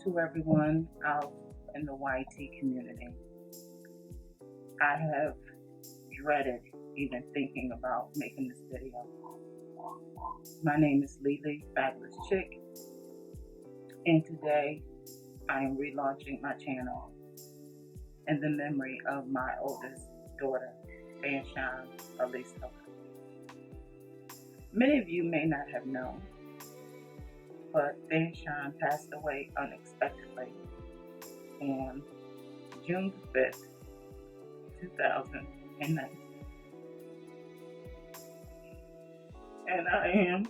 to everyone out in the YT community. I have dreaded even thinking about making this video. My name is LeeLeefabulouschic, and today I am relaunching my channel in the memory of my oldest daughter, Fanchon. Many of you may not have known, but Fanchon passed away unexpectedly on June 5th, 2019. And I am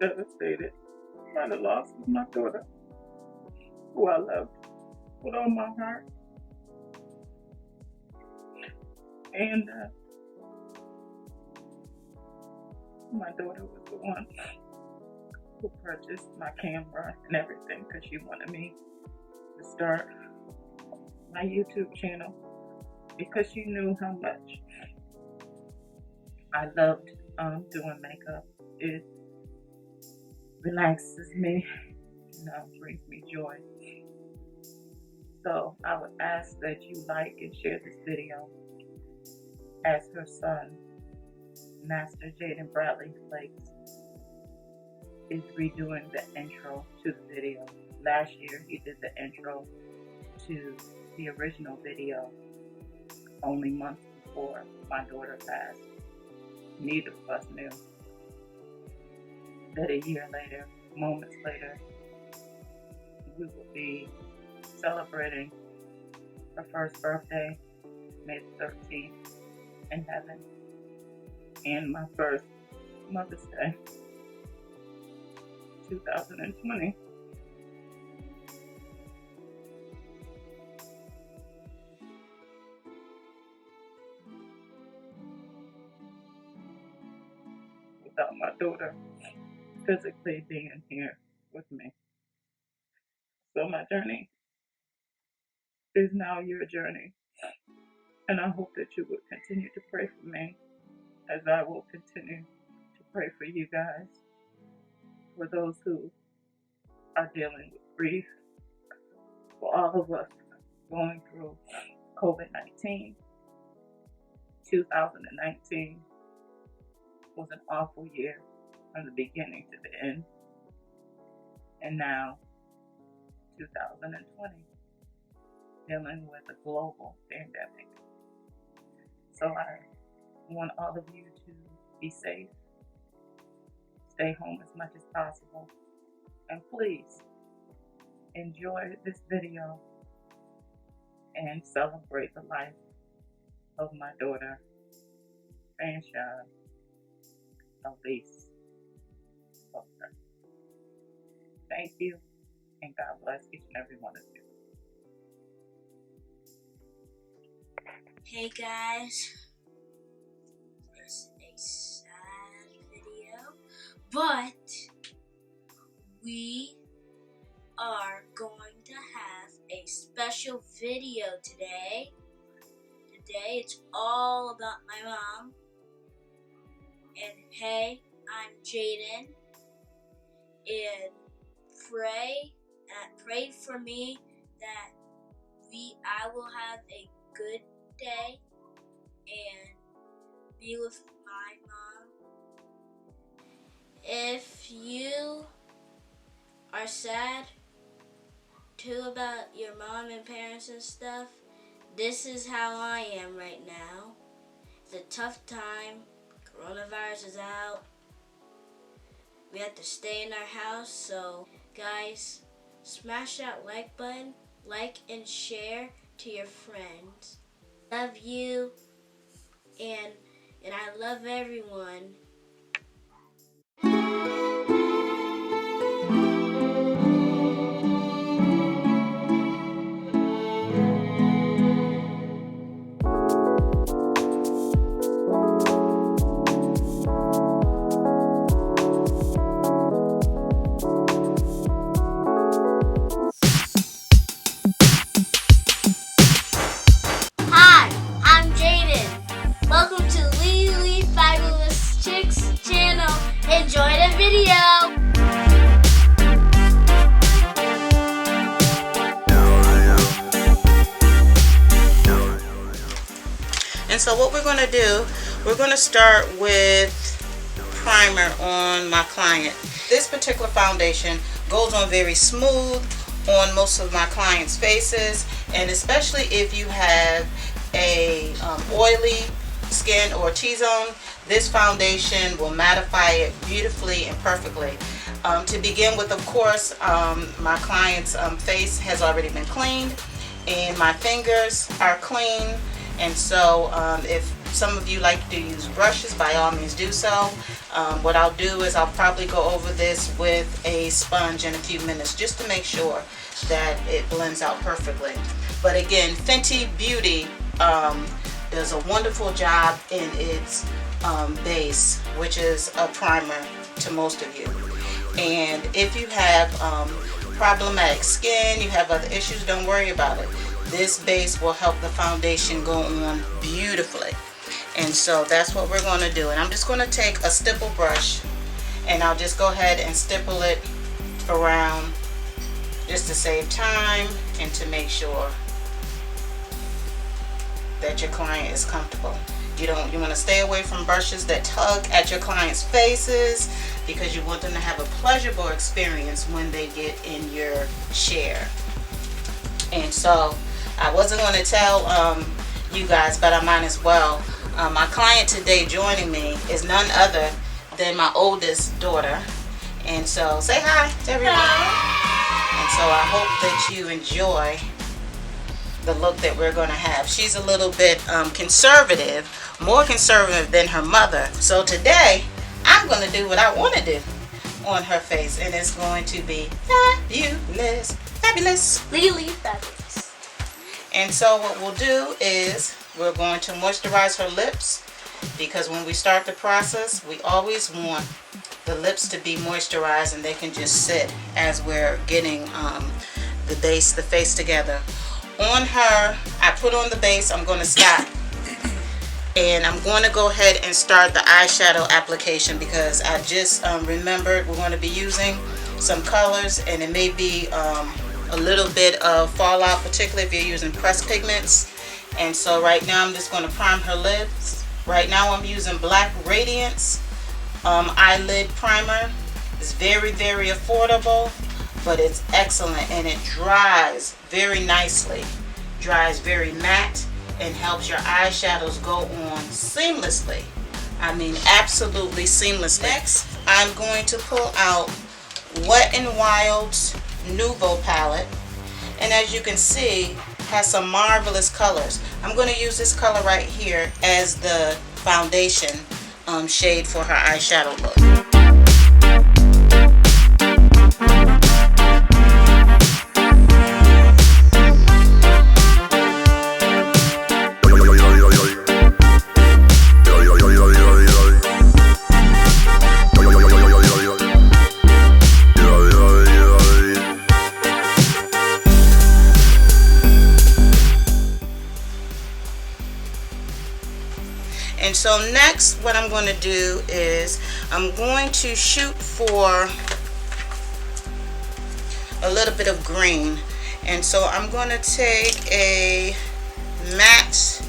devastated by the loss of my daughter, who I loved with all my heart. And my daughter was the one who purchased my camera and everything because she wanted me to start my YouTube channel because she knew how much I loved doing makeup. It relaxes me, brings me joy. So I would ask that you like and share this video as her son, Master Jaden Bradley Flakes, is redoing the intro to the video. Last year he did the intro to the original video only months before my daughter passed. Neither of us knew that a year later, moments later, we would be celebrating her first birthday, May 13th, in heaven, and my first Mother's Day, 2020. Without my daughter physically being here with me. So my journey is now your journey. And I hope that you will continue to pray for me as I will continue to pray for you guys, for those who are dealing with grief, for all of us going through COVID-19. 2019 was an awful year from the beginning to the end. And now, 2020, dealing with a global pandemic. So I want all of you to be safe, stay home as much as possible, and please enjoy this video and celebrate the life of my daughter, Fanchon. Thank you, and God bless each and every one of you. Hey guys, this is a sad video, but we are going to have a special video today. Today it's all about my mom. And hey, I'm Jaden, and pray for me that I will have a good day and be with my mom. If you are sad too about your mom and parents and stuff, this is how I am right now. It's a tough time. Coronavirus is out. We have to stay in our house, so guys, smash that like button, like and share to your friends. Love you, and I love everyone. Hi, I'm Jaden. Welcome to so what we're going to do, we're going to start with primer on my client. This particular foundation goes on very smooth on most of my clients' faces, and especially if you have a oily skin or T-zone, this foundation will mattify it beautifully and perfectly. To begin with, of course, my client's face has already been cleaned and my fingers are clean, and so if some of you like to use brushes, by all means do so. What I'll do is I'll probably go over this with a sponge in a few minutes just to make sure that it blends out perfectly. But again, Fenty Beauty does a wonderful job in its base, which is a primer to most of you. And if you have problematic skin, you have other issues, don't worry about it. This base will help the foundation go on beautifully. And so that's what we're going to do. And I'm just going to take a stipple brush and I'll just go ahead and stipple it around just to save time and to make sure that your client is comfortable. You want to stay away from brushes that tug at your client's faces, because you want them to have a pleasurable experience when they get in your chair. And so I wasn't going to tell you guys, but I might as well. My client today joining me is none other than my oldest daughter. And so say hi to everyone. And so I hope that you enjoy the look that we're going to have. She's a little bit conservative, more conservative than her mother. So today I'm going to do what I want to do on her face, and it's going to be fabulous, fabulous, LeeLeeFabulous. And so what we'll do is we're going to moisturize her lips, because when we start the process, we always want the lips to be moisturized and they can just sit as we're getting the face together. On her, I put on the base. I'm going to stop and I'm going to go ahead and start the eyeshadow application, because I just remembered we're going to be using some colors and it may be a little bit of fallout, particularly if you're using pressed pigments. And so right now I'm just going to prime her lips. Right now I'm using Black Radiance eyelid primer. It's very, very affordable, but it's excellent and it dries very nicely, dries very matte, and helps your eyeshadows go on seamlessly. I mean, absolutely seamlessly. Next, I'm going to pull out Wet n Wild's Nouveau palette, and as you can see, has some marvelous colors. I'm going to use this color right here as the foundation shade for her eyeshadow look. And so next what I'm going to do is I'm going to shoot for a little bit of green. And so I'm going to take a matte,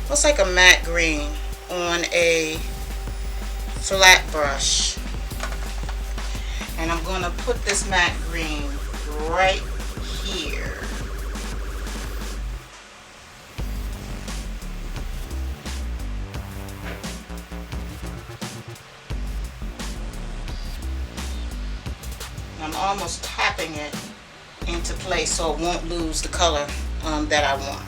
looks like a matte green, on a flat brush. And I'm going to put this matte green right here. I'm almost tapping it into place so it won't lose the color that I want.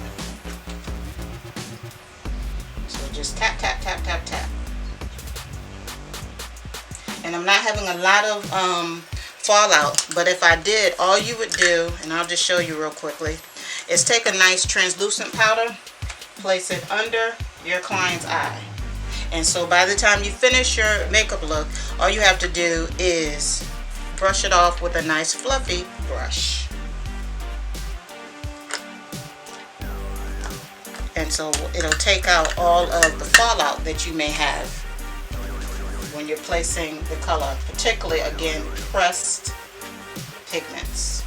So just tap, tap, tap, tap, tap. And I'm not having a lot of fallout, but if I did, all you would do, and I'll just show you real quickly, is take a nice translucent powder, place it under your client's eye. And so by the time you finish your makeup look, all you have to do is brush it off with a nice fluffy brush. And so it'll take out all of the fallout that you may have when you're placing the color, particularly, again, pressed pigments.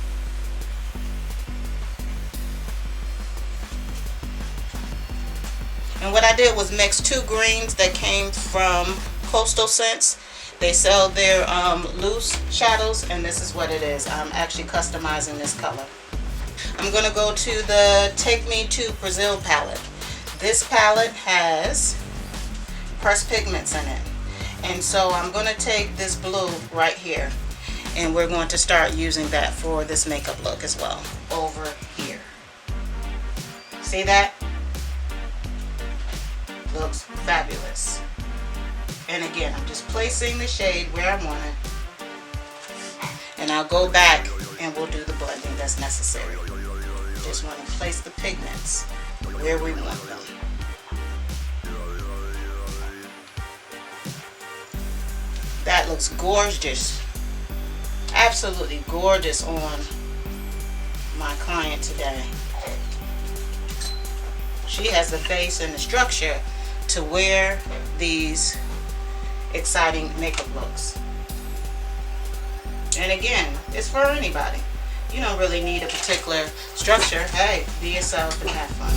And what I did was mix two greens that came from Coastal Scents. They sell their loose shadows, and this is what it is. I'm actually customizing this color. I'm going to go to the Take Me to Brazil palette. This palette has pressed pigments in it. And so I'm going to take this blue right here, and we're going to start using that for this makeup look as well. Over here. See that? Looks fabulous. And again, I'm just placing the shade where I want it. And I'll go back and we'll do the blending that's necessary. Just want to place the pigments where we want them. That looks gorgeous. Absolutely gorgeous on my client today. She has the base and the structure to wear these exciting makeup looks. And again, it's for anybody. You don't really need a particular structure. Hey, be yourself and have fun.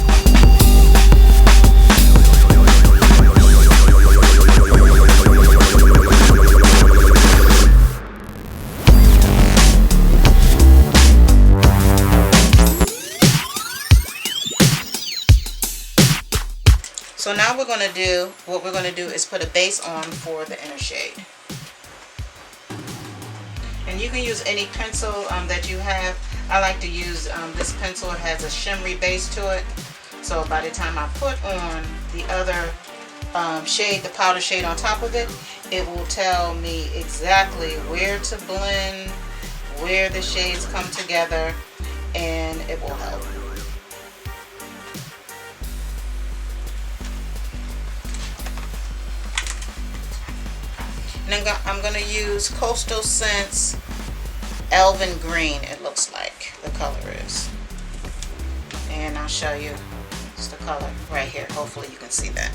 So now what we're going to do is put a base on for the inner shade. And you can use any pencil that you have. I like to use this pencil. It has a shimmery base to it. So by the time I put on the other shade, the powder shade on top of it, it will tell me exactly where to blend, where the shades come together, and it will help. And I'm going to use Coastal Scents Elven Green, it looks like the color is. And I'll show you it's the color right here. Hopefully you can see that.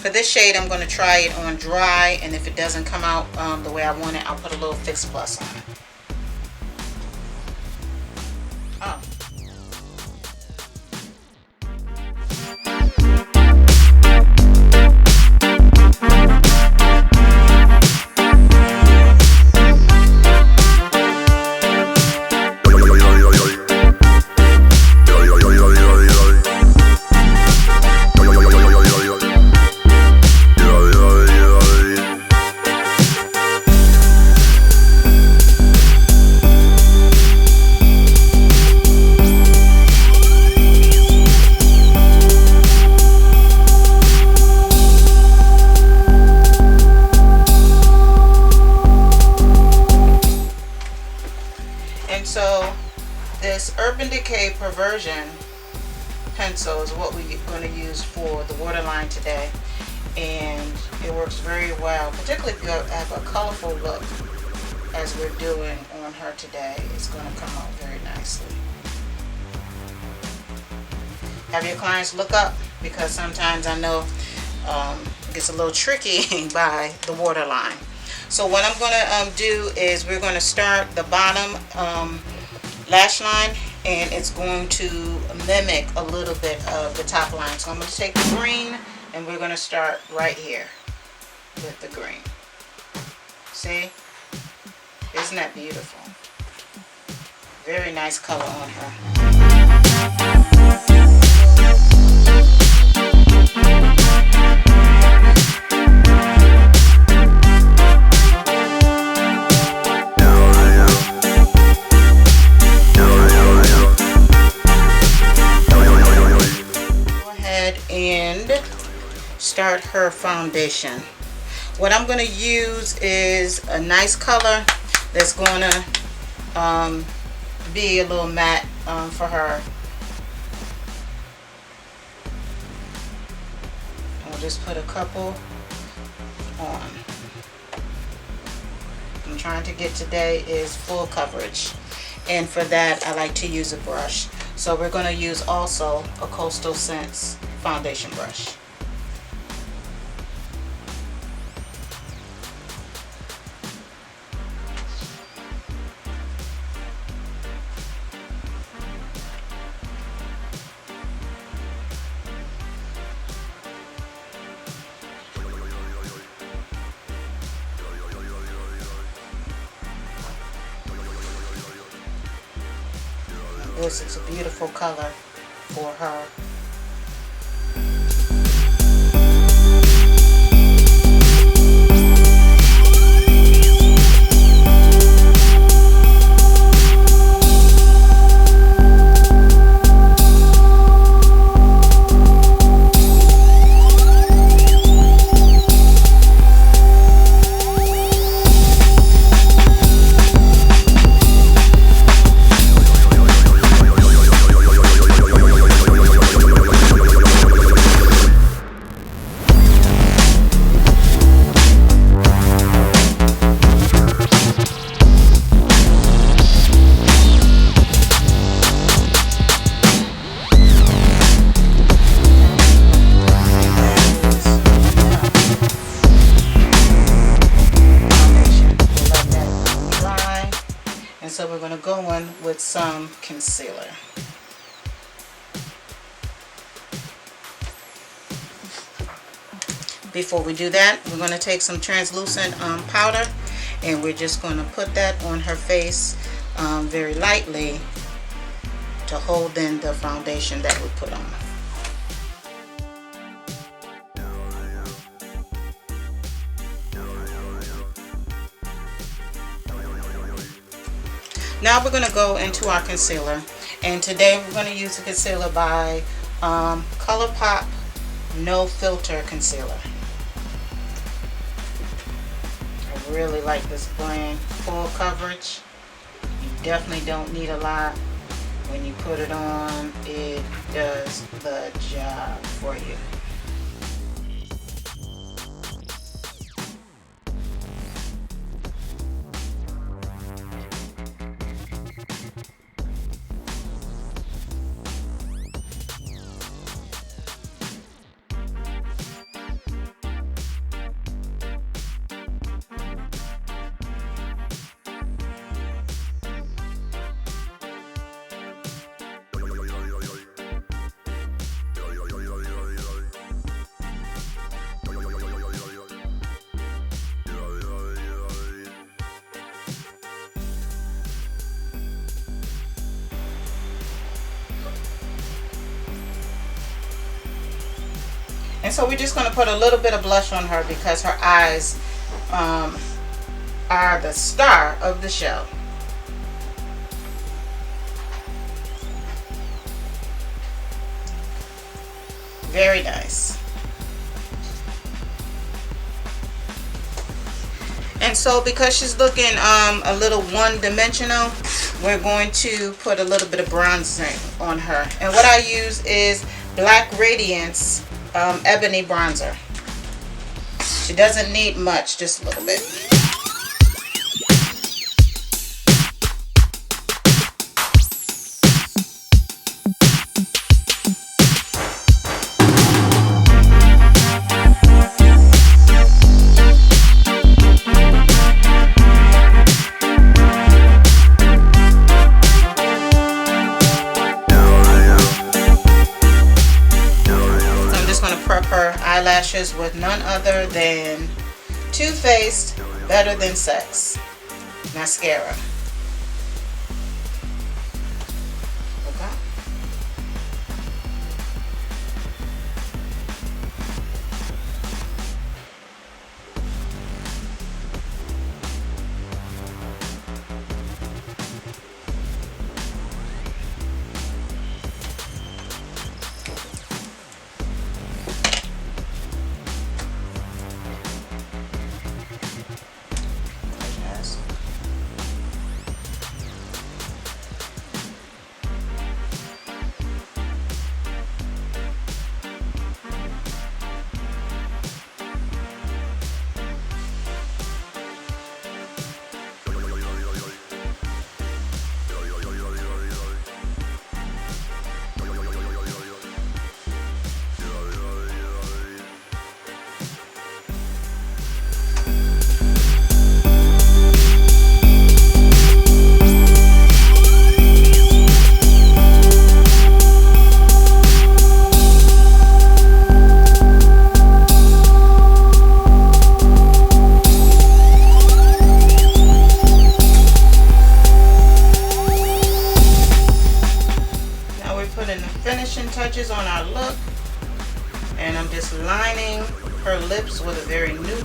For this shade, I'm going to try it on dry, and if it doesn't come out the way I want it, I'll put a little Fix Plus on it. Oh. Perversion pencil is what we're going to use for the waterline today, and it works very well, particularly if you have a colorful look as we're doing on her today. It's going to come out very nicely. Have your clients look up, because sometimes I know it gets a little tricky by the waterline. So what I'm going to do is we're going to start the bottom lash line, and it's going to mimic a little bit of the top line. So I'm going to take the green, and we're going to start right here with the green. See? Isn't that beautiful? Very nice color on her. And start her foundation. What I'm going to use is a nice color that's going to be a little matte for her. I'll just put a couple on. I'm trying to get today is full coverage, and for that I like to use a brush. So we're going to use also a Coastal Scents foundation brush. this is a beautiful color for her. So we're going to go in with some concealer. Before we do that, we're going to take some translucent powder, and we're just going to put that on her face very lightly to hold in the foundation that we put on. Now we're going to go into our concealer, and today we're going to use the concealer by ColourPop No Filter Concealer. I really like this brand. Full coverage. You definitely don't need a lot. When you put it on, it does the job for you. And so we're just going to put a little bit of blush on her because her eyes are the star of the show. Very nice. And so because she's looking a little one-dimensional, we're going to put a little bit of bronzing on her. And what I use is Black Radiance Ebony Bronzer. She doesn't need much, just a little bit. Her eyelashes with none other than Too Faced Better Than Sex mascara. Okay.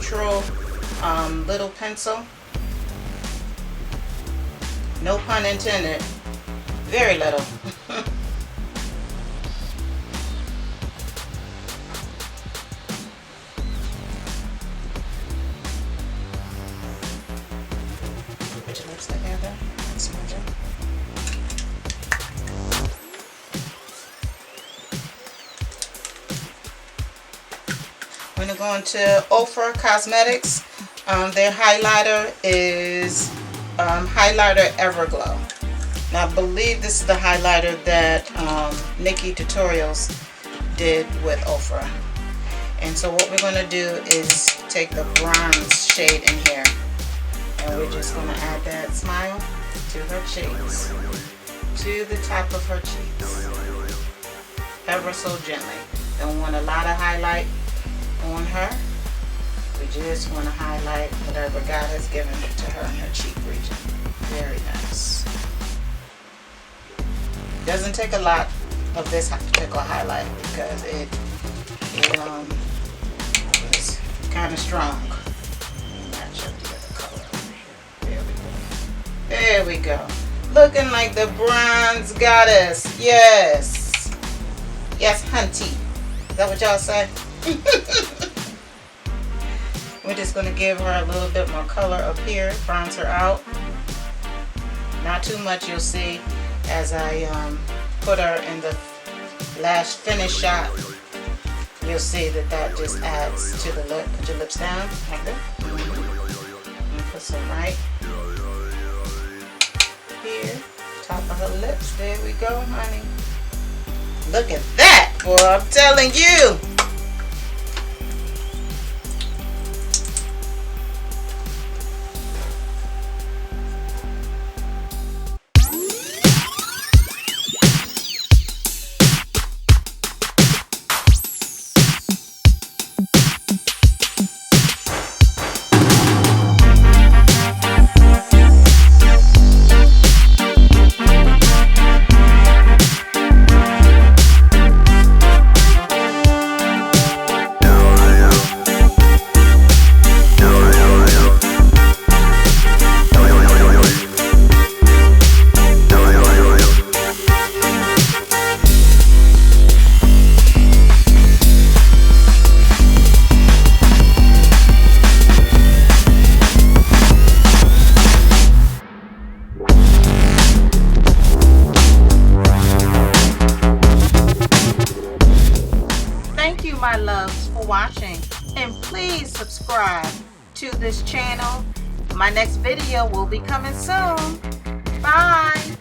neutral little pencil. No pun intended. Very little. Put your lips together and smudge it. We're going to go into Ofra Cosmetics. Their highlighter is Highlighter Everglow. Now I believe this is the highlighter that Nikki Tutorials did with Ofra. And so what we're going to do is take the bronze shade in here. And we're just going to add that smile to her cheeks. To the top of her cheeks. Ever so gently. Don't want a lot of highlight on her. We just want to highlight whatever God has given to her in her cheek region. Very nice. Doesn't take a lot of this particular highlight because it is kind of strong. Match up the other color. There we go. There we go. Looking like the bronze goddess. Yes. Yes, hunty. Is that what y'all say? We're just going to give her a little bit more color up here, bronze her out. Not too much, you'll see as I put her in the last finish shot. You'll see that that just adds to the lip. Put your lips down like that. And put some right here, top of her lips. There we go, honey. Look at that, boy, I'm telling you. My loves for watching, and please subscribe to this channel. My next video will be coming soon. Bye.